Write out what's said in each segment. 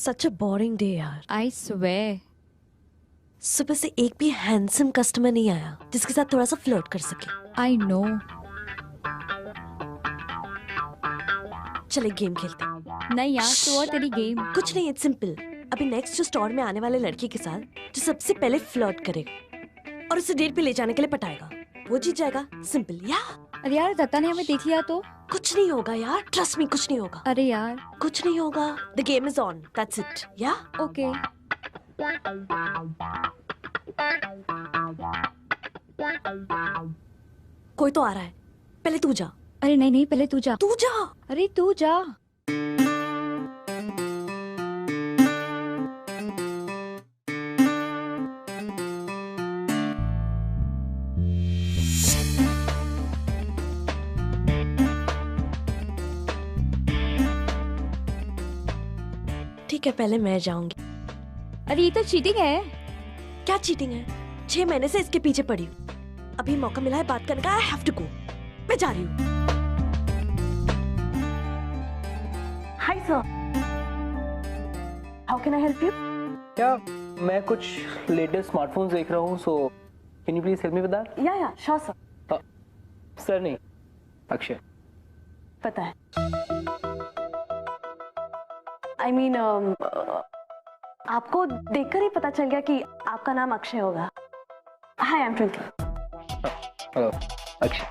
सच अ boring day यार। I swear. सुबह से एक भी हैंडसम कस्टमर नहीं आया जिसके साथ थोड़ा सा फ्लर्ट कर सके। I know. चले गेम खेलते हैं। नहीं यार, तो और तेरी गेम। कुछ नहीं, इट्स सिंपल। अभी नेक्स्ट जो स्टोर में आने वाले लड़के के साथ जो सबसे पहले फ्लर्ट करेगा और उसे डेट पे ले जाने के लिए पटाएगा, वो जीत जाएगा। सिंपल या। अरे यार, दत्ता ने हमें देख लिया तो? कुछ नहीं होगा यार, ट्रस्ट मी, कुछ नहीं होगा। अरे यार। कुछ नहीं होगा। The game is on, that's it. या ओके। कोई तो आ रहा है, पहले तू जा। अरे नहीं नहीं, पहले तू जा। तू जा। अरे तू जा। ठीक है, पहले मैं जाऊंगी। अरे ये तो चीटिंग है। क्या चीटिंग है? 6 महीने से इसके पीछे पड़ी हूँ। अभी मौका मिला है बात करने का। I have to go. मैं जा रही हूँ। Hi sir, how can I help you? क्या मैं कुछ लेटेस्ट स्मार्टफोन्स देख रहा हूँ, so can you please help me with that? Yeah sure sir. Sir नहीं, अक्षय। पता है। आई मीन आपको देखकर ही पता चल गया कि आपका नाम अक्षय होगा। Hi, I am Twinkle. Hello Akshay.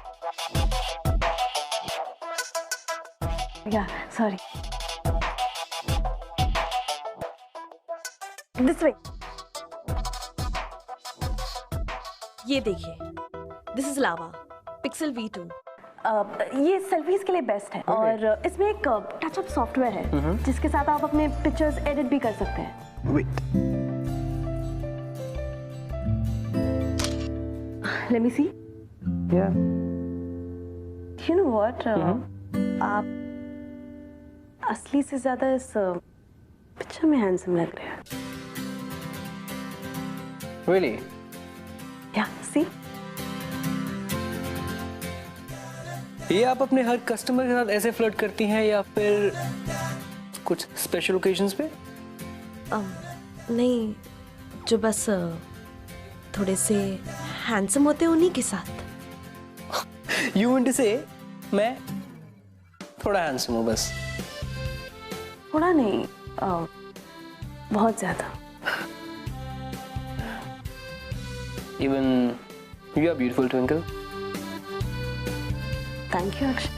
या सॉरी। This way. ये देखिए, this is lava pixel V2। ये सेल्फीज के लिए बेस्ट है और इसमें एक टचअप सॉफ्टवेयर है जिसके साथ आप अपने पिक्चर्स एडिट भी कर सकते हैं। Wait. Let me see. Yeah. You know what? आप असली से ज्यादा इस पिक्चर में हैंडसम लग रहे हैं। Really? Yeah, see? ये आप अपने हर कस्टमर के साथ ऐसे फ्लर्ट करती हैं या फिर कुछ स्पेशल ओकेजन्स पे? नहीं, जो बस थोड़े से हैंडसम होते हैं उन्हीं के साथ। You want to say मैं थोड़ा हैंडसम हूँ बस? थोड़ा नहीं, बहुत ज्यादा। Even you are beautiful, Twinkle. Thank you, Akshay.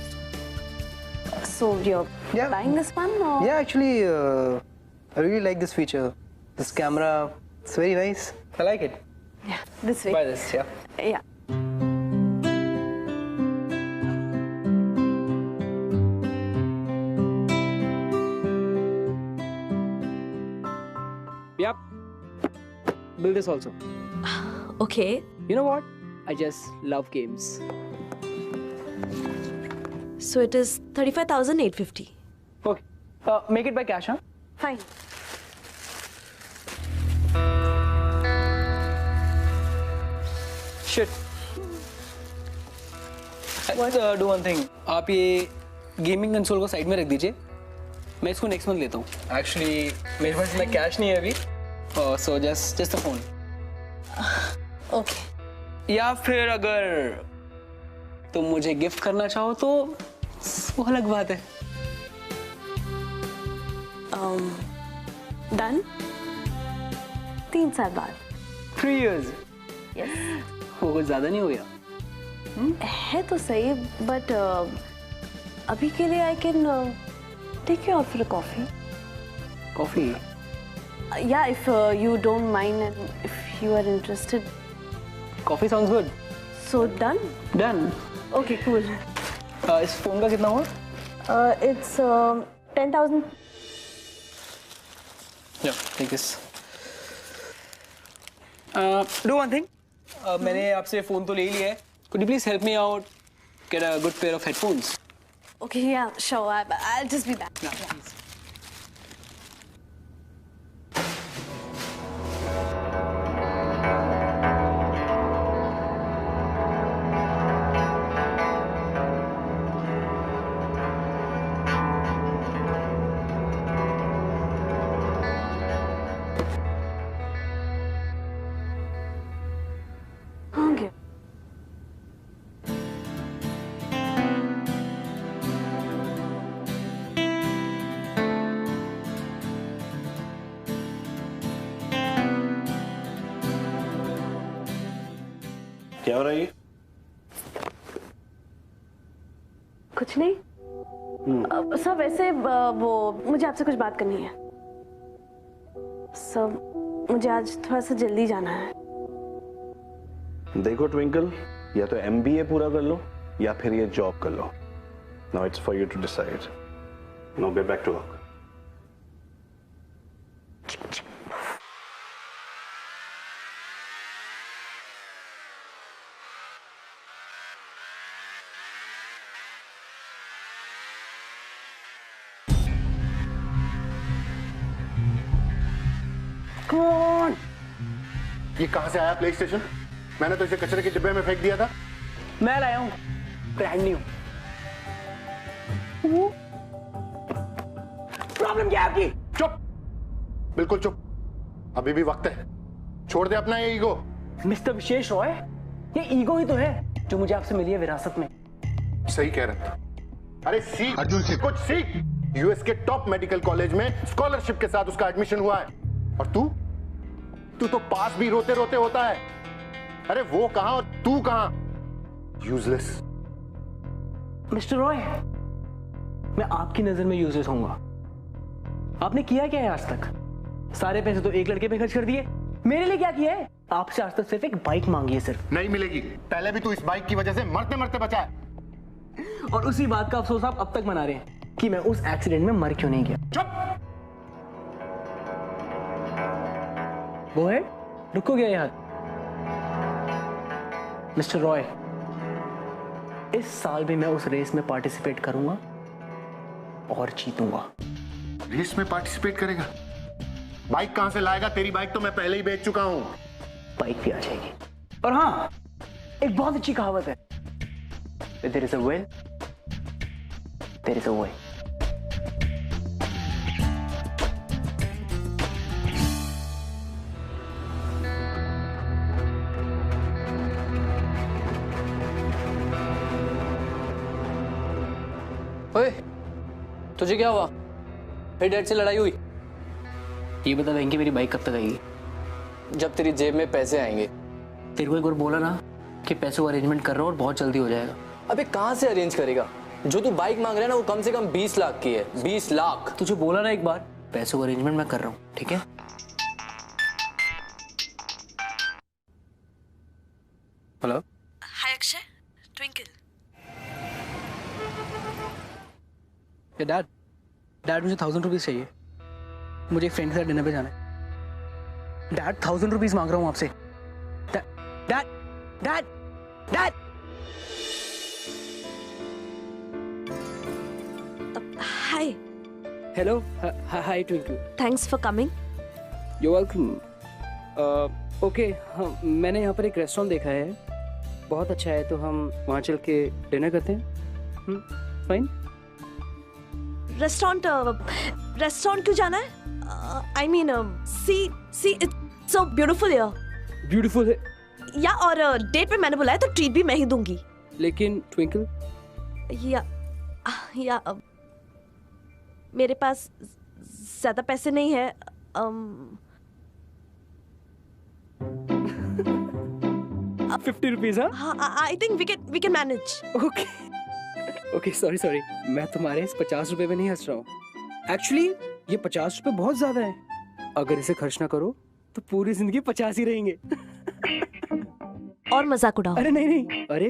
So you're buying this one or? Yeah, actually, I really like this feature. This camera, it's very nice. I like it. Yeah, this way. Buy this, yeah. Yeah. Yep. Build this also. Okay. You know what? I just love games. So it is 35,850. Okay. Make it by cash, huh? Fine. Shit. Let's do one thing. आप ये gaming console को side में रख दीजिए, मैं इसको next month लेता हूँ। एक्चुअली मेरे पास इतना कैश नहीं है अभी, so just the phone. Okay. या फिर अगर तुम मुझे गिफ्ट करना चाहो तो वो अलग बात है। Done? 3 साल बाद। 3 years. Yes. वो कुछ ज्यादा नहीं हो गया? है तो सही, बट अभी के लिए I can take you out for a coffee. Coffee? या if you don't mind and if you are interested. Coffee sounds good. So done? Done. Okay, cool. इस फोन का कितना हुआ? It's 10,000। Yeah, take this. Do one thing. मैंने आपसे phone तो ले लिया है. Could you please help me out get a good pair of headphones? Okay, yeah, sure. I'll just be back. Yeah, please. क्या हो रहा है ये? कुछ नहीं। सर वैसे वो मुझे आपसे कुछ बात करनी है। सर मुझे आज थोड़ा सा जल्दी जाना है। देखो ट्विंकल, या तो MBA पूरा कर लो या फिर ये जॉब कर लो। Now it's for you to decide. Now get back to work. कौन? ये कहां से आया प्ले स्टेशन? मैंने तो इसे कचरे के डिब्बे में फेंक दिया था। मैं लाया हूँ, ब्रांड न्यू। प्रॉब्लम क्या है आपकी? चुप, बिल्कुल चुप। अभी भी वक्त है, छोड़ दे अपना ये ईगो। मिस्टर विशेष रॉय, ये ईगो ही तो है जो मुझे आपसे मिली है विरासत में। सही कह रहे थे। अरे सीख अर्जुन से कुछ सीख। यूएस के टॉप मेडिकल कॉलेज में स्कॉलरशिप के साथ उसका एडमिशन हुआ है, और तू तो पास भी रोते रोते होता है। अरे वो कहां और तू कहां? यूजलेस। मिस्टर रॉय, मैं आपकी नजर में यूजलेस होऊंगा। आपने किया क्या है आज तक? सारे पैसे तो एक लड़के पे खर्च कर दिए। मेरे लिए क्या किया है? आपसे आज तक सिर्फ एक बाइक मांगी है। सिर्फ नहीं मिलेगी। पहले भी तू इस बाइक की वजह से मरते मरते बचा है। और उसी बात का अफसोस आप अब तक मना रहे हैं कि मैं उस एक्सीडेंट में मर क्यों नहीं गया। चुप। वो है, रुको गया यार। मिस्टर रॉय, इस साल भी मैं उस रेस में पार्टिसिपेट करूंगा और जीतूंगा। रेस में पार्टिसिपेट करेगा? बाइक कहां से लाएगा? तेरी बाइक तो मैं पहले ही बेच चुका हूं। बाइक भी आ जाएगी। और हाँ, एक बहुत अच्छी कहावत है, there is a will, there is a way. ओए, तुझे क्या हुआ? फिर डैड से लड़ाई हुई? ये बता वेंकी, मेरी बाइक कब तक आएगी? जब तेरी जेब में पैसे आएंगे। तेरे को एक बार बोला ना कि पैसों का अरेंजमेंट कर रहा हूँ और बहुत जल्दी हो जाएगा। अबे कहाँ से अरेंज करेगा? जो तू बाइक मांग रहा है ना, वो कम से कम 20 लाख की है। 20 लाख। तुझे बोला ना एक बार, पैसों का अरेंजमेंट मैं कर रहा हूँ, ठीक है? हेलो, हाय अक्षय, ट्विंकल। डैड मुझे 1000 रुपीज चाहिए। मुझे एक फ्रेंड के साथ डिनर पे जाना है। डैड 1000 रुपीज मांग रहा हूँ आपसे। Dad dad dad. Hi. Hello, hi twinkle. Thanks for coming. You welcome. Okay, हाँ, मैंने यहाँ पर एक रेस्टोरेंट देखा है, बहुत अच्छा है, तो हम वहाँ चल के डिनर करते हैं। फाइन। रेस्टोरेंट क्यों जाना है? I mean see it's so beautiful here. Beautiful है या, और डेट पे मैंने बुलाया तो ट्रीट भी मैं ही दूंगी। लेकिन ट्विंकल, या मेरे पास ज्यादा पैसे नहीं है। 50 रुपीज? हाँ, I think we can manage. Okay, sorry, मैं तुम्हारे इस 50 रुपए में नहीं हंस रहा हूँ। एक्चुअली ये 50 रुपए बहुत ज्यादा है। अगर इसे खर्च ना करो तो पूरी जिंदगी 50 ही रहेंगे। और मजाक उड़ाओ। अरे नहीं, अरे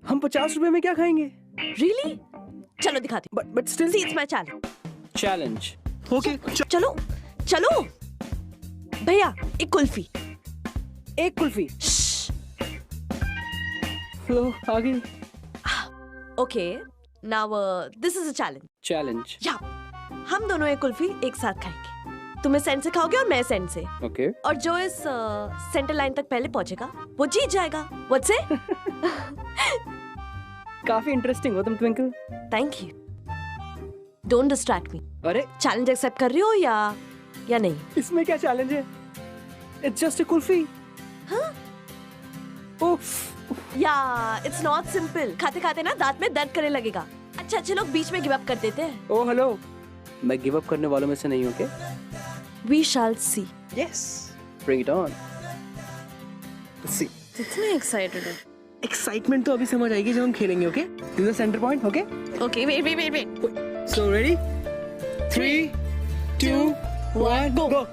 हम 50 रुपए में क्या खाएंगे? रियली? चलो दिखाती हूँ। But still see it's my challenge. Okay, चलो चलो। भैया एक कुल्फी। एक कुल्फी। लो, आ गई। Okay, now this is a challenge. या, हम दोनों एक कुल्फी एक साथ खाएंगे। तुम इस सेंट से खाओगे और मैं इस सेंट से। ओके। और जो इस सेंटर लाइन तक पहले पहुंचेगा वो जीत जाएगा। What's it? काफी इंटरेस्टिंग हो तुम twinkle. Thank you. Don't distract मी। अरे चैलेंज एक्सेप्ट कर रही हो या नहीं? इसमें क्या चैलेंज है? It's just a kulfi. हाँ? उफ। या, इट्स नॉट सिंपल। खाते खाते ना दांत में दर्द करने लगेगा। अच्छे लोग बीच में गिव अप कर देते हैं। ओह हेलो, मैं गिव अप करने वालों में से नहीं हूँ क्या? We shall see. Yes, bring it on. Let's see. कितने एक्साइटेड है। एक्साइटमेंट तो अभी समझ आएगी जब हम खेलेंगे. Okay, this is the centre point. Okay, Okay, wait. So ready. 3, 2, 1, go.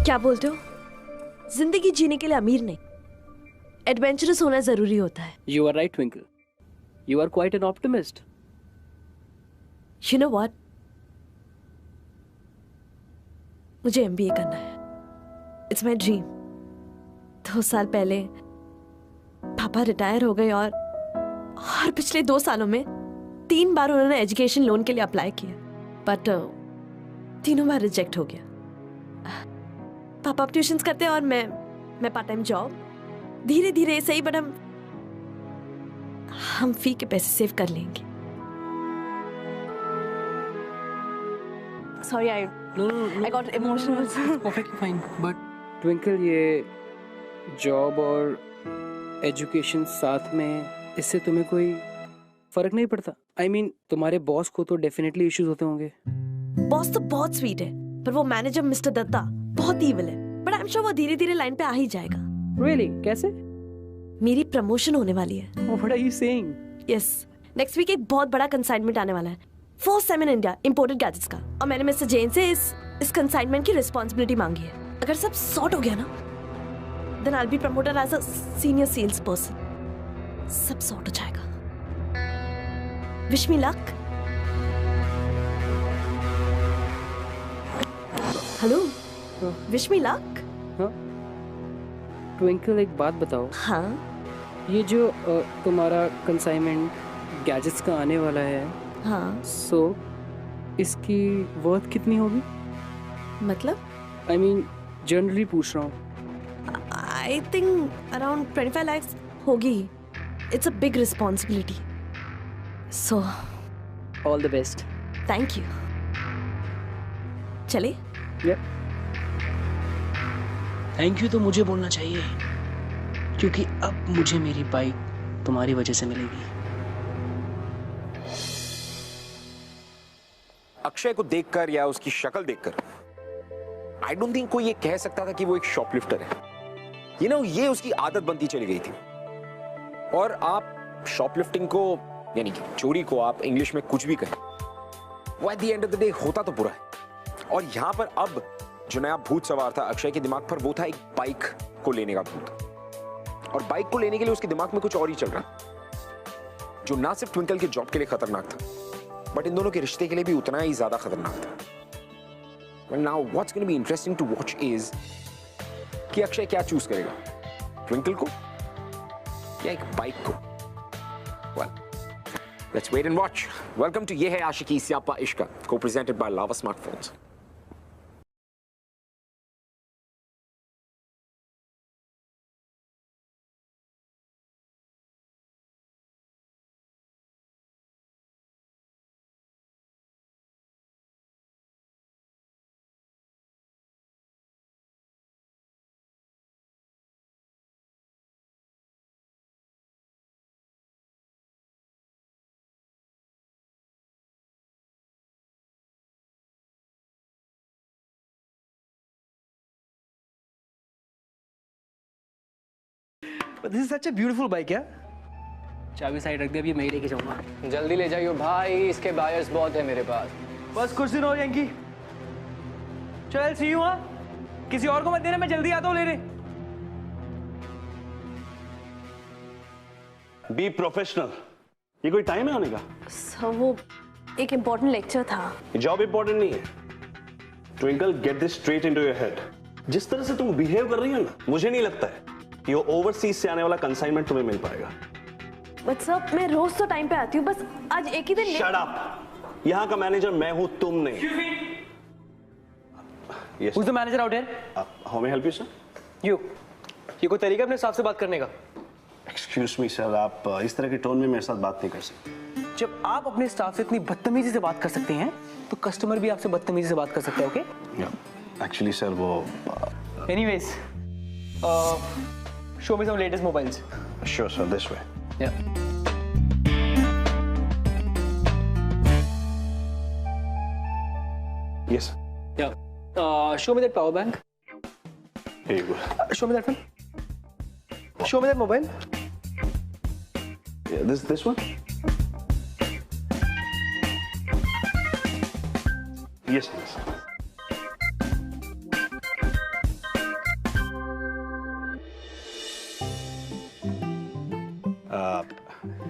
क्या बोलते हो? जिंदगी जीने के लिए अमीर नहीं, एडवेंचरस होना जरूरी होता है. You are right, Twinkle. You are quite an optimist. You know what? मुझे MBA करना है. It's my dream. 2 साल पहले पापा रिटायर हो गए और पिछले 2 सालों में 3 बार उन्होंने एजुकेशन लोन के लिए अप्लाई किया, बट तीनों बार रिजेक्ट हो गया. पापा अब ट्यूशंस करते हैं और मैं पार्ट टाइम जॉब. धीरे धीरे सही, बट हम फी के पैसे सेव कर लेंगे. Sorry, I got emotional. Perfectly fine. But Twinkle, ये जॉब और एजुकेशन साथ में, इससे तुम्हें कोई फर्क नहीं पड़ता? I mean, तुम्हारे बॉस को तो डेफिनेटली इश्यूज होते होंगे. बॉस तो बहुत स्वीट है, पर वो मैनेजर मिस्टर दत्ता बहुत ईविल है. बट आई एम श्योर वो धीरे धीरे लाइन पे आ ही जाएगा. Really? कैसे? मेरी प्रमोशन होने वाली है. Oh, what are you saying? Yes, next week एक बहुत बड़ा कंसाइनमेंट आने वाला है. First time in India imported gadgets का. और मैंने मिस्टर जैन से इस कंसाइनमेंट की रिस्पॉन्सिबिलिटी मांगी है. अगर सब सॉर्ट हो गया ना, then I will be promoted as a senior sales person. सब सॉर्ट हो जाएगा. Wish me luck. Hello, wish me luck. Twinkle, एक बात बताओ. हाँ ये जो तुम्हारा कंसाइनमेंट गैजेट्स का आने वाला है, हाँ, सो इसकी वर्थ कितनी होगी? मतलब आई मीन जनरली पूछ रहा हूँ. आई थिंक अराउंड 25 lakhs होगी. It's a big responsibility. So all the best. Thank you. चले. थैंक यू तो मुझे बोलना चाहिए, क्योंकि अब मुझे मेरी बाइक तुम्हारी वजह से मिलेगी. अक्षय को देखकर या उसकी शक्ल देखकर आई डोंट थिंक कोई ये कह सकता था कि वो एक शॉपलिफ्टर है. ये उसकी आदत बनती चली गई थी. और आप शॉपलिफ्टिंग को, यानी कि चोरी को, आप इंग्लिश में कुछ भी कहें, वो at the end of the day होता तो बुरा है. और यहां पर अब जो नया भूत सवार था अक्षय के दिमाग पर, वो था एक बाइक को लेने का भूत. और बाइक को लेने के लिए उसके दिमाग में कुछ और ही चल रहा, जो ना सिर्फ ट्विंकल के जॉब के लिए खतरनाक था, बट इन दोनों के रिश्ते के लिए भी उतना ही ज्यादा खतरनाक था. Well, now what's going to be interesting to watch is कि अक्षय क्या चूज करेगा, ट्विंकल को या एक बाइक को. Well, let's wait and watch. Welcome to ये है आशिकी सियापा इश्क, co-presented by Lava Smartphones. This is such a beautiful bike यार। चाबी साइड रख दे, अभी मैं ही लेके जाऊंगा। जल्दी ले जाइयो भाई, इसके बायर्स बहुत है मेरे पास। बस कुछ दिन हो जाएंगी। चल सी यू। हाँ, किसी और को मत देना, मैं जल्दी आता हूँ लेने। Be professional. ये कोई टाइम है आने का? सर वो एक इम्पोर्टेंट लेक्चर था। जॉब इंपॉर्टेंट नहीं है। Twinkle, get this straight into your head. जिस तरह से तुम बिहेव कर रही हो ना, मुझे नहीं लगता है कि वो ओवरसीज से आने वाला कंसाइनमेंट तुम्हें मिल पाएगा। बट सर मैं रोज तो टाइम पे आती हूँ, बस आज एक ही दिन। Shut up. यहाँ का मैनेजर मैं हूँ, तुम नहीं। Yes. Who's the manager out here? How may I help you, sir? You. ये कोई तरीका अपने स्टाफ से बात करने का? Excuse me, sir. आप इस तरह के टोन में मेरे साथ बात नहीं कर सकते। जब आप अपने स्टाफ से इतनी बदतमीजी से बात कर सकते हैं, तो कस्टमर भी आपसे बदतमीजी से बात कर सकते हैं, ओके? Yeah. Actually, sir, वो Anyways, show me some latest mobiles. Sure, sir. This way. Yeah. Yes. Yeah. Show me that power bank. Here you go. Show me that one. Show me that mobile. Yeah, this one. Yes, yes.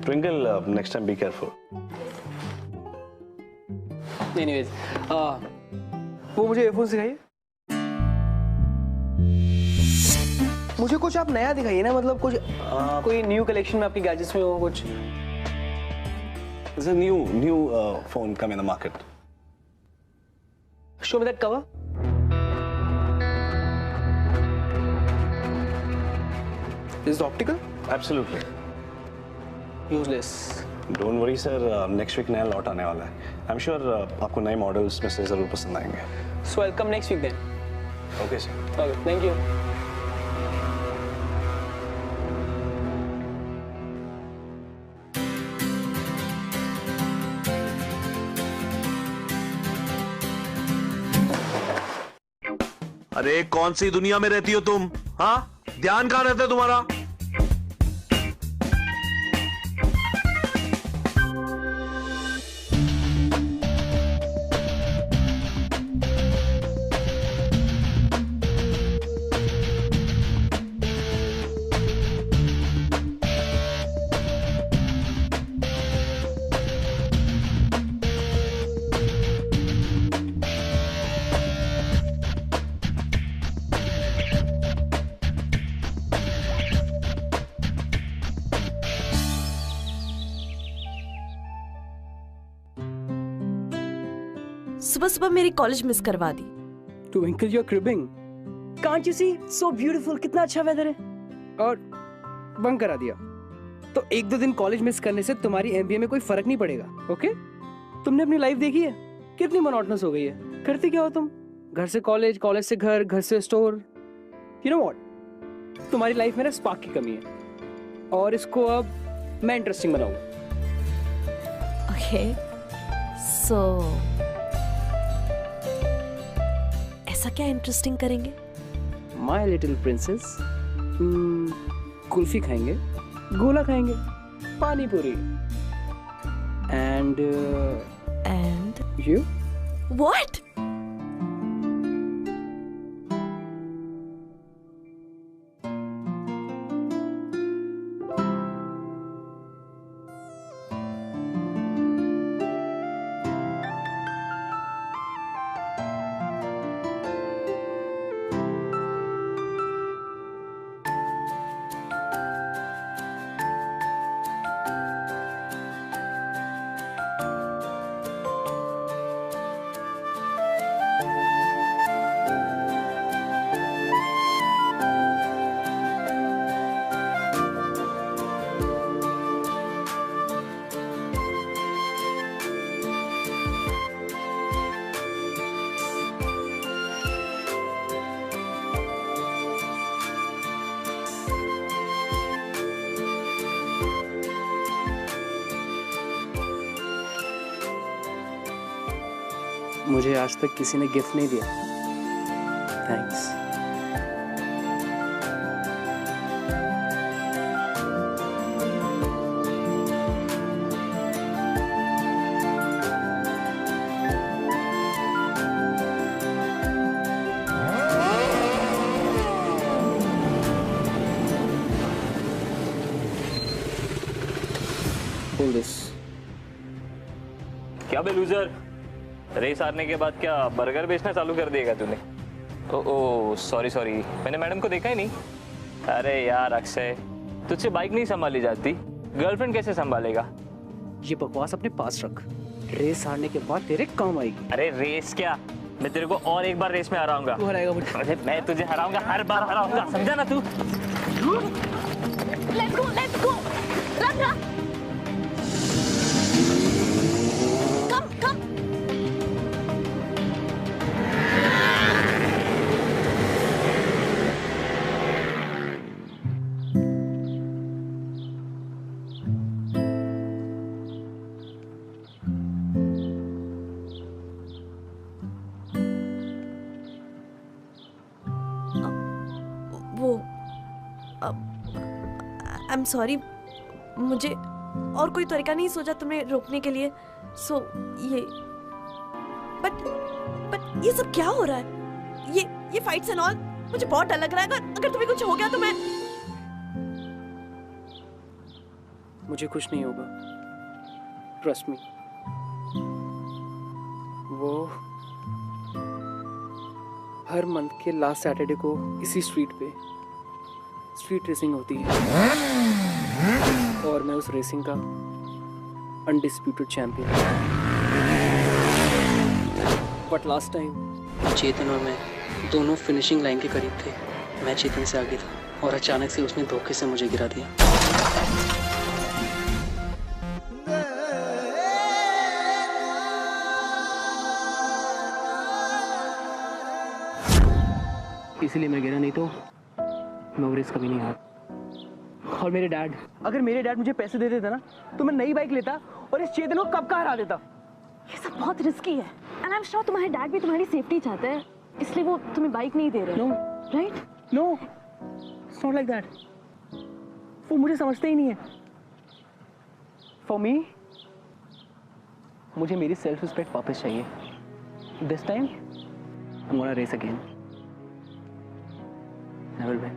Twinkle, next time be careful. Anyways, वो मुझे earphone सिखाइए। मुझे कुछ आप नया दिखाइए ना, मतलब कुछ कोई न्यू कलेक्शन में आपकी गैजेट्स में हो कुछ। There's a new phone come in the market. Show me that cover. Is it optical? Absolutely. Useless. Don't worry, sir. Next week नया लॉट आने वाला है. I'm sure आपको नए मॉडल्स में से जरूर पसंद आएंगे. So I'll come next week then. Okay, sir. Okay, thank you. अरे कौन सी दुनिया में रहती हो तुम? हाँ, ध्यान कहाँ रहता है तुम्हारा? सुबह सुबह मेरी कॉलेज मिस करवा दी। Twinkle, you're cribbing. Can't you see? So beautiful. कितना अच्छा वेदर है। और बंक करा दिया। तो एक दो दिन कॉलेज मिस करने से तुम्हारी एमबीए में कोई फर्क नहीं पड़ेगा, ओके? तुमने अपनी लाइफ देखी है? कितनी मोनोटोनस हो गई है। करती क्या हो तुम? घर से कॉलेज, कॉलेज से घर, घर से स्टोर। You know what? तुम्हारी लाइफ में ना स्पार्क की कमी है। और इसको अब मैं इंटरेस्टिंग बनाऊंगा। ओके, सो ऐसा क्या इंटरेस्टिंग करेंगे? माई लिटिल प्रिंसेस, कुल्फी खाएंगे, गोला खाएंगे, पानी पूरी, एंड यू? व्हाट? मुझे आज तक किसी ने गिफ्ट नहीं दिया। थैंक्स। Hold this. क्या बे लूजर, रेस हारने के बाद क्या बर्गर बेचना चालू कर देगा तूने? ओ सॉरी, मैंने मैडम को देखा ही नहीं। अरे यार अक्षय, तुझसे बाइक नहीं संभाली जाती, गर्लफ्रेंड कैसे संभालेगा? ये बकवास अपने पास रख, रेस हारने के बाद तेरे काम आएगी। अरे रेस क्या, मैं तेरे को और एक बार रेस में हराऊंगा। तू हराएगा मुझे? अरे मैं तुझे हराऊंगा, हर बार हराऊंगा, समझा ना तू? Let's go. Run. Come. I'm sorry, मुझे और कोई तरीका नहीं सोचा तुम्हें रोकने के लिए। सो ये बट ये सब क्या हो रहा है? ये फाइट्स एंड ऑल मुझे बहुत डर लग रहा है। अगर तुम्हें कुछ हो गया तो मैं। मुझे कुछ नहीं होगा, ट्रस्ट मी। वो हर मंथ के लास्ट सैटरडे को इसी स्ट्रीट पे स्ट्रीट रेसिंग होती है और मैं उस रेसिंग का undisputed champion. But last time Chetan और मैं दोनों फिनिशिंग लाइन के करीब थे। मैं चेतन से आगे था और अचानक से उसने धोखे से मुझे गिरा दिया। इसीलिए मैं गिरा, नहीं तो मैं वो रेस कभी नहीं हारा। और मेरे डैड, अगर मेरे डैड मुझे पैसे दे देता ना तो मैं नई बाइक लेता और इस चेतन को कब का हरा देता। ये सब बहुत रिस्की है एंड आई एम श्योर तुम्हारे डैड भी तुम्हारी सेफ्टी चाहते हैं, इसलिए वो तुम्हें बाइक नहीं दे रहे। No right? No, it's not like that. वो मुझे समझते ही नहीं है। फॉर मी, मुझे मेरी सेल्फ रिस्पेक्ट वापस चाहिए। This time I want to race again. I will win.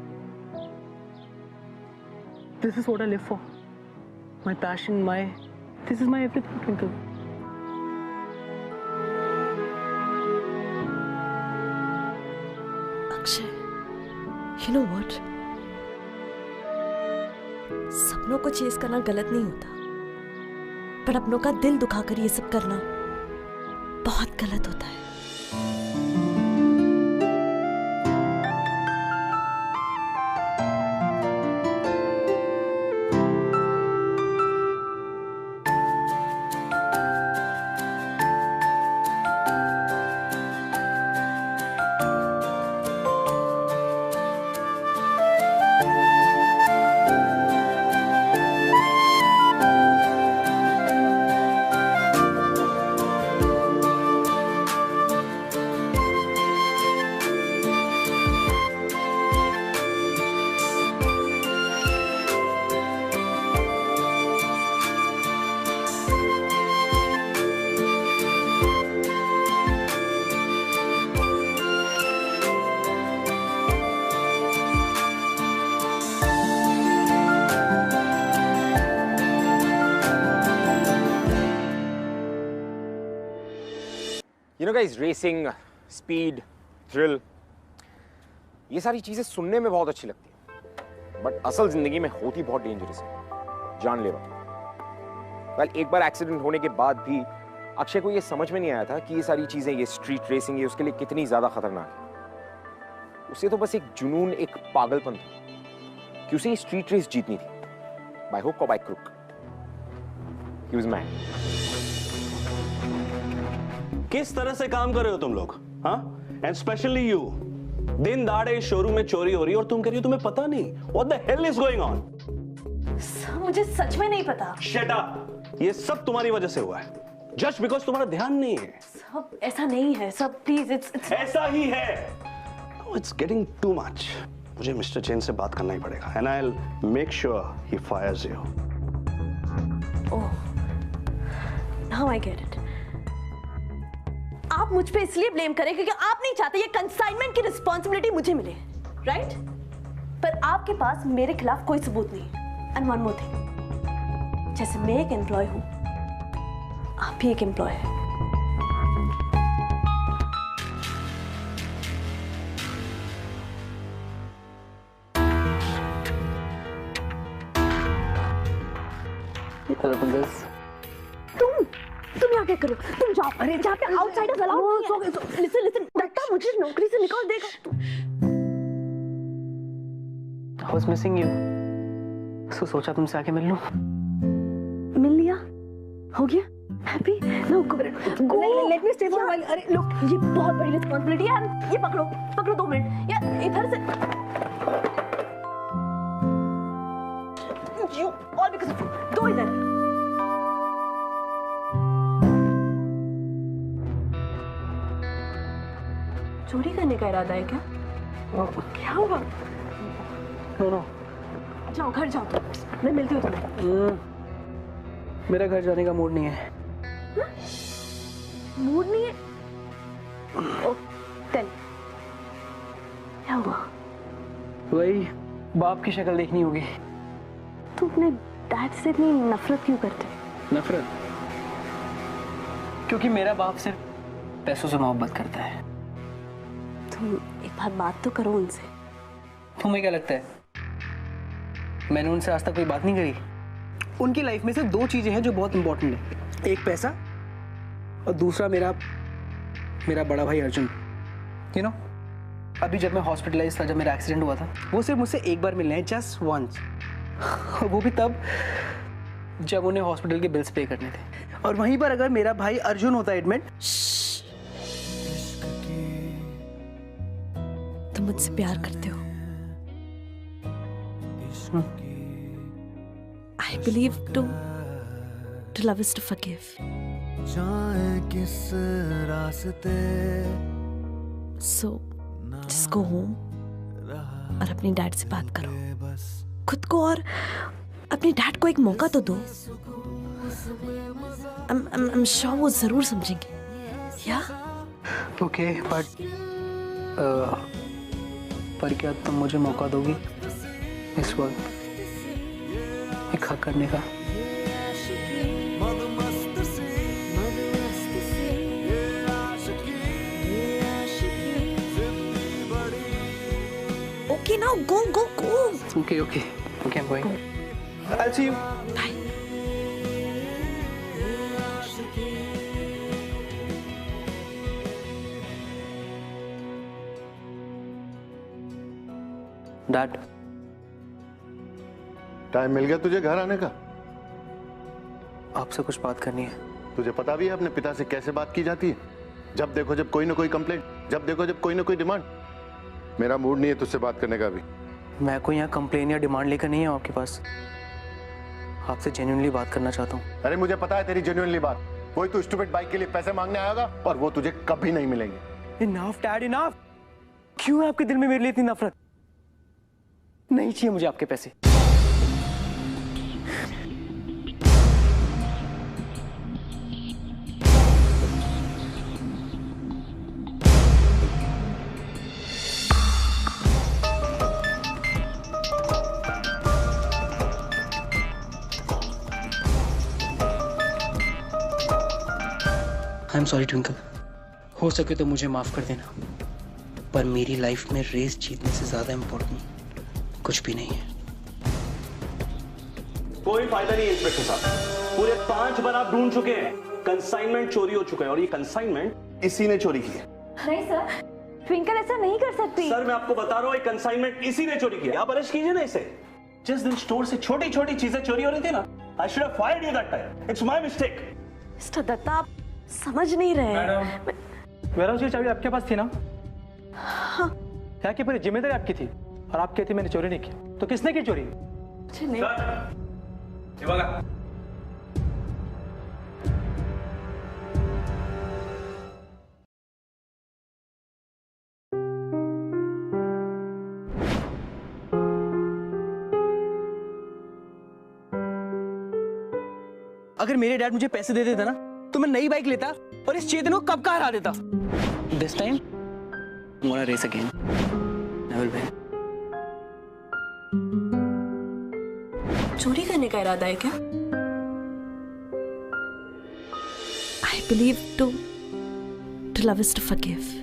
This is what I live for. My passion, this is my everything, Twinkle. Akshay, you know what? सपनों को चेस करना गलत नहीं होता, पर अपनों का दिल दुखाकर ये सब करना बहुत गलत होता है। You know guys, racing, speed, thrill, ये सारी चीजें सुनने में बहुत अच्छी लगती है, बट असल जिंदगी में होती बहुत डेंजरस है, जानलेवा। वेल, एक बार एक्सीडेंट होने के बाद भी अक्षय को ये समझ में नहीं आया था कि ये सारी चीजें, ये स्ट्रीट रेसिंग, ये उसके लिए कितनी ज्यादा खतरनाक है। उसे तो बस एक जुनून, एक पागलपन था कि उसे ये स्ट्रीट रेस जीतनी थी, बाय हुक और by crook. He was mad. किस तरह से काम कर रहे हो तुम लोग? हाँ? एंड स्पेशली यू, दिन दाड़े शोरूम में चोरी हो रही है और तुम कह रही हो तुम्हें पता नहीं। What the hell is going on? मुझे सच में नहीं पता। Shut up! ये सब तुम्हारी वजह से हुआ है, जस्ट बिकॉज तुम्हारा ध्यान नहीं है। सब ऐसा नहीं है, सब प्लीज, इट्स ऐसा ही है। It's getting too much. मुझे मिस्टर जैन से बात करना ही पड़ेगा, and I'll make sure he fires you. Oh, now I get it. आप मुझ पे इसलिए ब्लेम करें क्योंकि आप नहीं चाहते ये कंसाइनमेंट की रिस्पॉन्सिबिलिटी मुझे मिले, राइट? पर आपके पास मेरे खिलाफ कोई सबूत नहीं है। एंड वन मोर थिंग, जैसे मैं एक एम्प्लॉय हूँ, आप भी एक एम्प्लॉय है। तुम यहाँ क्या करो? तुम जाओ। अरे जहाँ पे आउटसाइडर्स अलाउड नहीं है। लिसन दत्ता मुझे नौकरी से निकाल देगा। I was missing you. तो सोचा तुमसे आके मिल लूं। मिल लिया? हो गया? Happy? No go. Let me stay for while. अरे लुक, ये बहुत बड़ी रिस्पांसिबिलिटी है। ये पकड़ो 2 मिनट। यार इधर से। You all because of you. दो इधर। चोरी करने का इरादा है क्या? क्या हुआ? नो जाओ घर जाओ, मैं मिलती हूँ तुम्हें। मेरा घर जाने का मूड नहीं है। मूड नहीं है? ओह, टेल क्या हुआ? वही बाप की शक्ल देखनी होगी। तुम अपने डैड से इतनी नफरत क्यों करते? नफरत? क्योंकि मेरा बाप सिर्फ पैसों से मोहब्बत करता है। तुम एक बार बात तो करो उनसे। तुम्हें क्या लगता है मैंने उनसे आज तक कोई बात नहीं करी? उनकी लाइफ में से 2 चीजें हैं जो बहुत इंपॉर्टेंट है, एक पैसा और दूसरा मेरा बड़ा भाई अर्जुन। यू नो, अभी जब मैं हॉस्पिटलाइज था, जब मेरा एक्सीडेंट हुआ था, वो सिर्फ मुझसे एक बार मिलने हैं, जस्ट वंस। वो भी तब जब उन्हें हॉस्पिटल के बिल्स पे करने थे। और वहीं पर अगर मेरा भाई अर्जुन होता एडमिट। तुम मुझसे प्यार करते हो। I believe to love is to forgive. So just go home और अपनी डैड से बात करो, खुद को और अपने डैड को एक मौका तो दो। I'm sure वो जरूर समझेंगे। या? Okay, पर क्या तुम मुझे मौका दोगी इस वक्त एक हक करने का? Okay, now go. Okay, I'm going. I'll see you. Bye. Dad, time मिल गया तुझे घर आने का? आपसे कुछ बात करनी है। तुझे पता भी है अपने पिता से कैसे बात की जाती है? जब देखो जब कोई ना कोई कंप्लेंट, जब देखो जब कोई ना कोई डिमांड। मेरा मूड नहीं है तुझसे बात करने का भी। मैं कोई यहाँ कंप्लेन या डिमांड लेकर नहीं हूँ आपके पास। आपसे जेन्युइनली बात करना चाहता हूँ। अरे मुझे पता है तेरी जेन्युइनली बात। वही तू स्टूपिड बाइक के लिए पैसे मांगने आएगा और वो तुझे कभी नहीं मिलेंगे। Enough dad, enough. क्यों है आपके दिल में मेरे लिए इतनी नफरत? नहीं चाहिए मुझे आपके पैसे। आई एम सॉरी ट्विंकल, हो सके तो मुझे माफ कर देना, पर मेरी लाइफ में रेस जीतने से ज्यादा इम्पोर्टेंट कुछ भी नहीं है। कोई फायदा नहीं इंस्पेक्टर साहब, पूरे 5 बार आप ढूंढ चुके हैं, कंसाइनमेंट चोरी हो चुका है और ये कंसाइनमेंट इसी ने चोरी की है। नहीं सर, ट्विंकल ऐसा नहीं कर सकती। सर मैं आपको बता रहा हूँ, ये कंसाइनमेंट इसी ने चोरी किया। आप अरेस्ट कीजिए ना इसे। जिस दिन स्टोर से छोटी छोटी चीजें चोरी हो रही थी ना, I should have fired you that time. It's my mistake. Mister Datta, आप समझ नहीं रहे। वेयरहाउस की चाबी आपके पास थी ना? हाँ। यहाँ की पूरी जिम्मेदारी आपकी थी और आप कहती मैंने चोरी नहीं की, तो किसने की चोरी? मुझे नहीं। अगर मेरे डैड मुझे पैसे दे देता ना, तो मैं नई बाइक लेता और इस चेतन को कब का हरा देता। This time I'm gonna race again. I will win. चोरी करने का इरादा है क्या? believe to love is to forgive.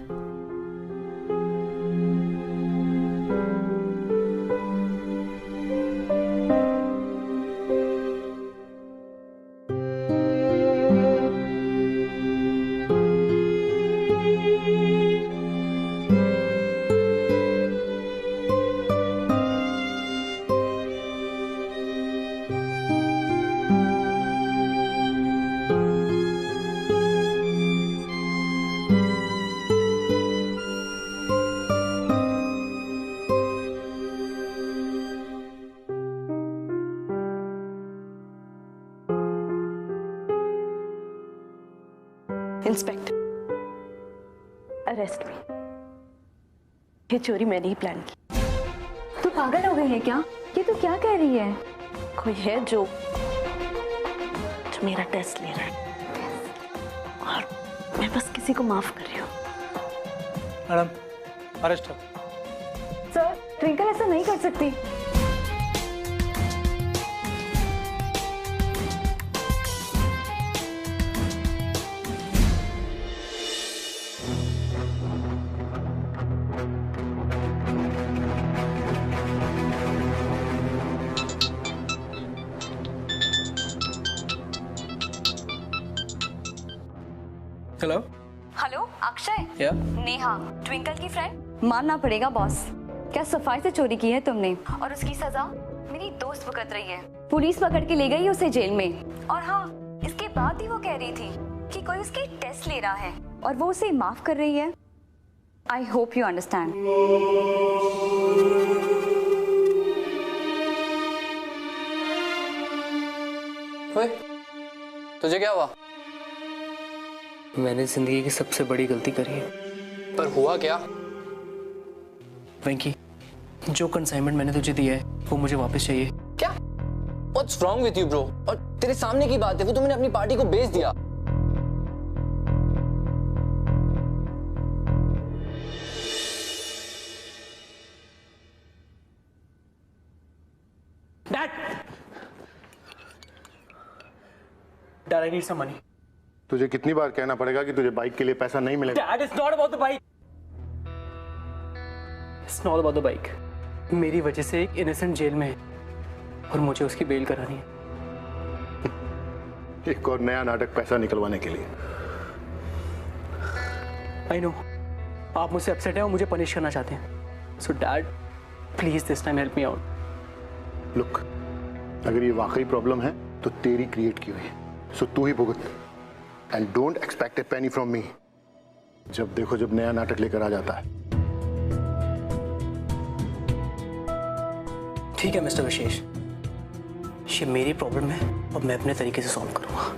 Inspector, arrest me. ये चोरी मैंने ही प्लान की। तू पागल हो गई है क्या? ये तू क्या कह रही है? कोई है जो मेरा टेस्ट ले रहा है और मैं बस किसी को माफ कर रही हूँ। मैडम, अरेस्ट हो। सर, ट्विंकल ऐसा नहीं कर सकती। हेलो हेलो अक्षय, या नेहा ट्विंकल की फ्रेंड। मानना पड़ेगा बॉस, क्या सफाई से चोरी की है तुमने, और उसकी सजा मेरी दोस्त भुगत रही है। पुलिस पकड़ के ले गई उसे जेल में, और हाँ, इसके बाद ही वो कह रही थी कि कोई उसकी टेस्ट ले रहा है और वो उसे माफ कर रही है। I hope you understand. तुझे क्या हुआ? मैंने जिंदगी की सबसे बड़ी गलती करी है। पर हुआ क्या? वेंकी, जो कंसाइनमेंट मैंने तुझे दिया है वो मुझे वापस चाहिए। क्या? What's wrong with you, bro? और तेरे सामने की बात है, वो तो मैंने अपनी पार्टी को बेच दिया। Dad, I need some money. तुझे कितनी बार कहना पड़ेगा कि तुझे बाइक के लिए पैसा नहीं मिलेगा? Dad, it's not about the bike. It's not about the bike. मेरी वजह से एक इनोसेंट जेल में है और मुझे उसकी बेल करानी है। एक और नया नाटक पैसा निकलवाने के लिए। I know. आप मुझसे अपसेट हैं और मुझे पनिश करना चाहते हैं। So Dad, please this time help me out. Look, अगर ये वाकई प्रॉब्लम है तो तेरी क्रिएट की हुई है। So तू ही भुगत। And don't expect a penny from me. जब देखो जब नया नाटक लेकर आ जाता है। ठीक है मिस्टर विशेष, ये मेरी प्रॉब्लम है और मैं अपने तरीके से सॉल्व करूंगा।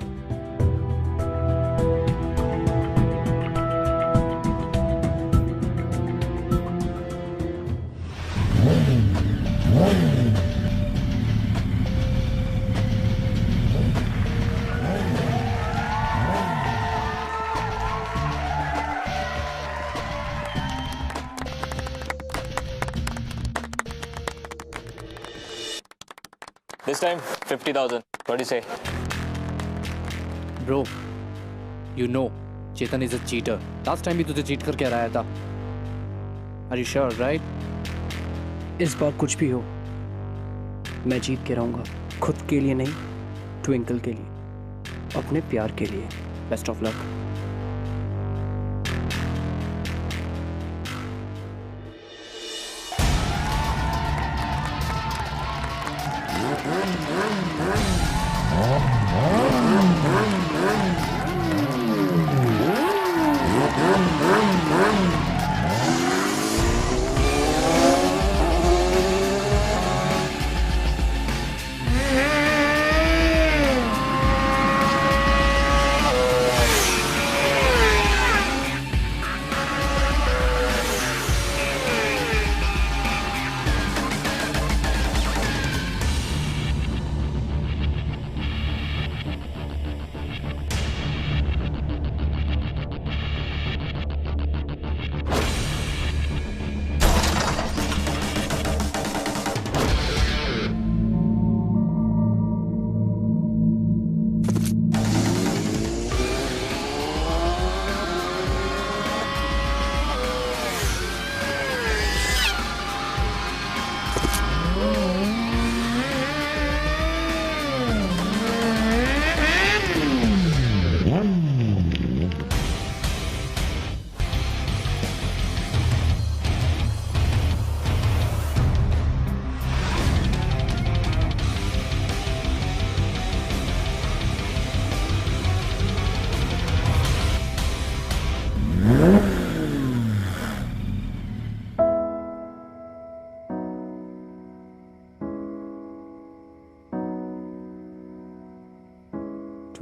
This time 50,000. What do you say? Bro, you know, Chetan is a cheater. Last time भी तुझे cheat करके हराया था. Are you sure, right? इस बार कुछ भी हो, मैं जीत के रहूंगा। खुद के लिए नहीं, ट्विंकल के लिए, अपने प्यार के लिए। Best of luck.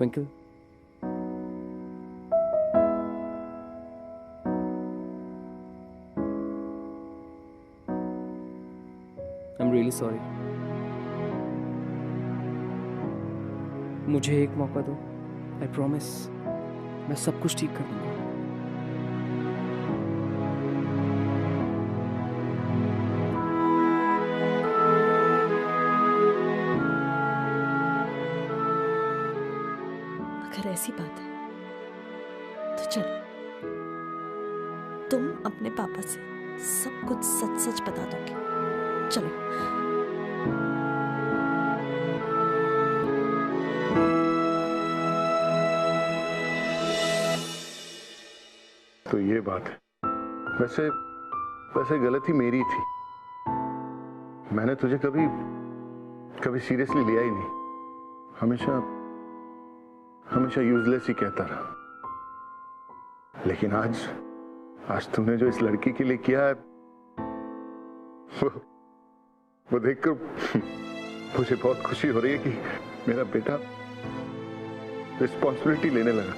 Twinkle. I'm really sorry. मुझे एक मौका दो. I promise. मैं सब कुछ ठीक कर दूंगा. अगर ऐसी बात है तो चलो तुम अपने पापा से सब कुछ सच सच बता दोगे. चलो. तो ये बात है. वैसे वैसे गलती मेरी थी. मैंने तुझे कभी सीरियसली लिया ही नहीं. हमेशा यूजलेस ही कहता रहा. लेकिन आज तुमने जो इस लड़की के लिए किया है वो देखकर मुझे बहुत खुशी हो रही है कि मेरा बेटा रिस्पॉन्सिबिलिटी लेने लगा.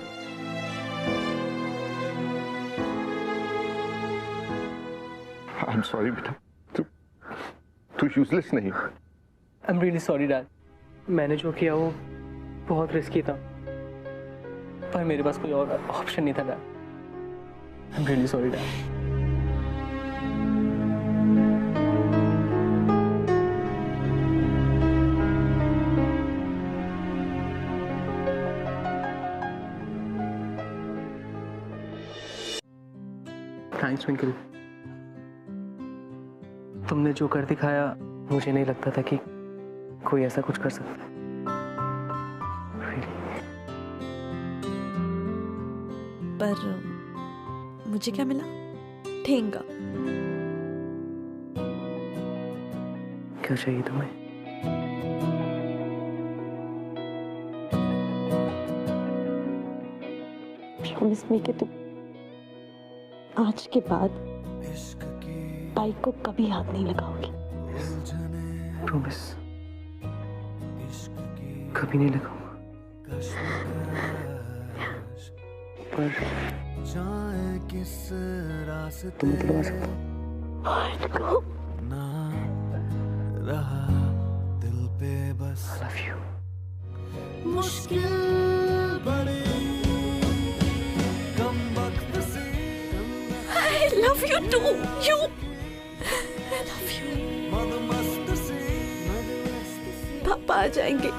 आई एम सॉरी बेटा. तू यूजलेस नहीं. I am really sorry dad. मैंने जो किया वो बहुत रिस्की था, पर मेरे पास कोई और ऑप्शन नहीं था dad. I am really sorry dad. Thanks twinkle. तुमने जो कर दिखाया मुझे नहीं लगता था कि कोई ऐसा कुछ कर सकता है. पर मुझे क्या मिला? ठेंगा. क्या चाहिए तुम्हें? प्रॉमिस मी कि तुम आज के बाद बाइक को कभी हाथ नहीं लगाओगी. प्रॉमिस. कभी नहीं लगाऊंगा. पर तुम मतलब सकते हो. दिल पे बस I love you. मुश्किल बड़ी कम वक्त से. I love you too. You. I love you. मद मस्त से पापा आ जाएंगे.